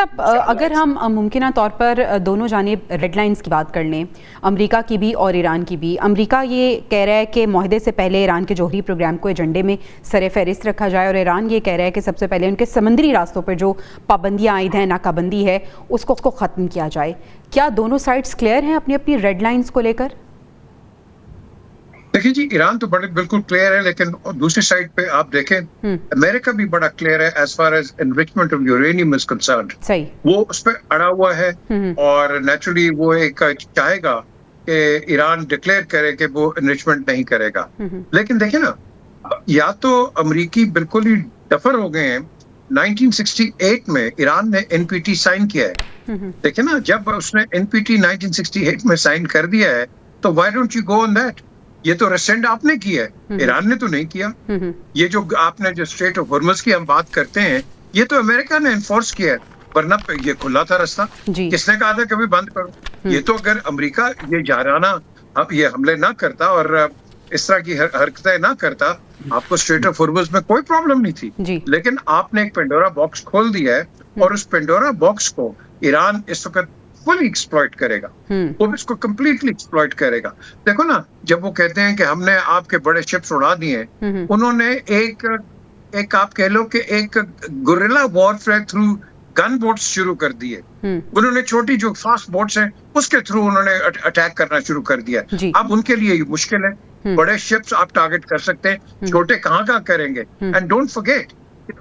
साहब, अगर हम मुमकिन तौर पर दोनों जानिब रेड लाइंस की बात कर लें, अमेरिका की भी और ईरान की भी। अमेरिका ये कह रहा है कि मुआहदे से पहले ईरान के जौहरी प्रोग्राम को एजेंडे में सर फहरिस्त रखा जाए, और ईरान ये कह रहा है कि सबसे पहले उनके समंदरी रास्तों पर जो पाबंदियाँ आयद हैं, नाकाबंदी है, उसको ख़त्म किया जाए। क्या दोनों साइड्स क्लियर हैं अपनी अपनी रेड लाइंस को लेकर? देखिए जी, ईरान तो बड़े बिल्कुल क्लियर है, लेकिन दूसरी साइड पे आप देखें, अमेरिका भी बड़ा क्लियर है as far as enrichment of uranium is concerned. सही, वो उस पर अड़ा हुआ है, और नेचुरली वो एक चाहेगा कि ईरान डिक्लेयर करे कि वो एनरिचमेंट नहीं करेगा। लेकिन देखिए ना, या तो अमेरिकी बिल्कुल ही डफर हो गए हैं। 1968 में ईरान ने एनपीटी साइन किया है। देखिए ना, जब उसने एनपीटी 1968 में साइन कर दिया है, तो why don't you go on that? ये तो रेसेंड आपने किया है, ईरान ने तो नहीं किया। ये जो आपने जो स्ट्रेट ऑफ हॉर्मुज की हम बात करते हैं, ये तो अमेरिका ने एनफोर्स किया है, वरना ये खुला था रास्ता। किसने कहा था कभी बंद करो? ये तो अगर अमेरिका ये जाराना अब ये हमले ना करता और इस तरह की हरकतें ना करता, आपको स्ट्रेट ऑफ हॉर्मुज में कोई प्रॉब्लम नहीं थी। लेकिन आपने एक पेंडोरा बॉक्स खोल दिया है, और उस पेंडोरा बॉक्स को ईरान इस वक्त फुली एक्सप्लॉइट करेगा। वो इसको कंप्लीटली एक्सप्लॉइट करेगा। देखो ना, जब वो कहते हैं कि हमने आपके बड़े शिप्स उड़ा दिए, उन्होंने एक आप कह लो कि एक guerrilla warfare through gun boats शुरू कर दिए। उन्होंने छोटी जो फास्ट बोट्स हैं उसके थ्रू उन्होंने अटैक करना शुरू कर दिया। अब उनके लिए ये मुश्किल है। बड़े शिप्स आप टारगेट कर सकते हैं, छोटे कहाँ करेंगे? एंड डोंट फॉरगेट,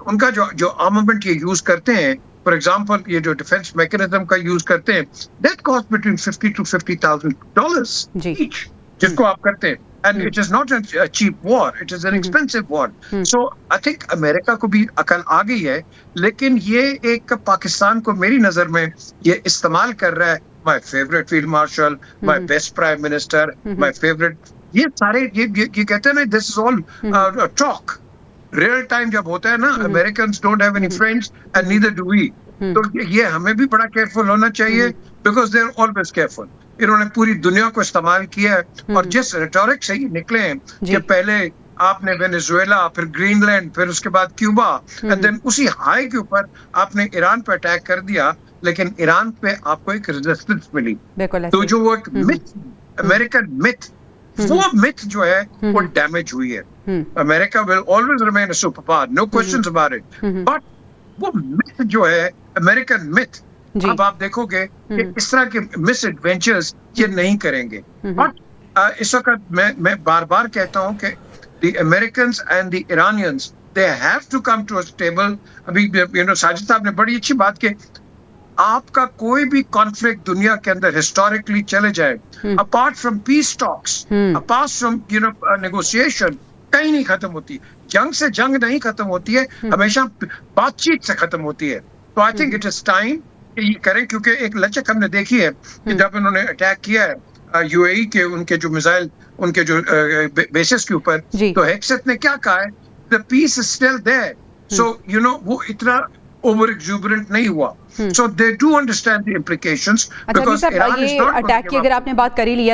उनका जो आर्मामेंट ये यूज करते हैं, फॉर एग्जाम्पल ये जो डिफेंस मैकेनिज्म का यूज करते हैं, that cost between $50,000 to $50,000 each, जिसको आप करते हैं। And it is not a cheap war, it is an expensive war. So I think America को भी अकल आ गई है, लेकिन ये एक पाकिस्तान को मेरी नजर में ये इस्तेमाल कर रहा है। My favourite field marshal, my best prime minister, my favourite, ये सारे ये कहते हैं ना, this is all talk. Real time जब होता है ना, Americans don't have any friends and neither do we. तो ये हमें भी बड़ा केयरफुल होना चाहिए, because they are always careful. इन्होंने पूरी दुनिया को इस्तेमाल किया है, और जिस रेटोरिक से ये निकले हैं कि पहले आपने वेनेजुएला, फिर ग्रीनलैंड, फिर उसके बाद क्यूबा, एंड देन उसी हाई के ऊपर आपने ईरान पे अटैक कर दिया, लेकिन ईरान पे आपको एक रेजिस्टेंस मिली। तो जो वो एक मिथ, अमेरिकन मिथ, वो मिथ जो है वो डैमेज हुई है। America will always remain a super power, no questions about it, but वो मिथ जो है, अमेरिकन मिथ, अब आप देखोगे कि इस तरह के मिस एडवेंचर्स ये नहीं करेंगे। बट इस वक्त मैं बार बार कहता हूँ कि the Americans and the Iranians, they have to come to a table. अभी साजिद साहब ने बड़ी अच्छी बात की, आपका कोई भी कॉन्फ्लिक्ट दुनिया के अंदर हिस्टोरिकली चले जाए, apart from peace talks, apart from negotiation, कहीं नहीं खत्म होती। जंग से जंग नहीं खत्म होती है, हमेशा बातचीत से खत्म होती है। तो I think it is time कि ये करें, क्योंकि एक लचक हमने देखी है कि जब उन्होंने अटैक किया है यूएई के, उनके जो मिसाइल, उनके जो बेसिस के ऊपर, तो हेक्सेट ने क्या कहा है, the peace is still there. So वो इतना ओवर एक्सुबरेंट नहीं हुआ। So they do understand the implications, because Iran is not ये अटैक की अगर आपने बात कर ही लिया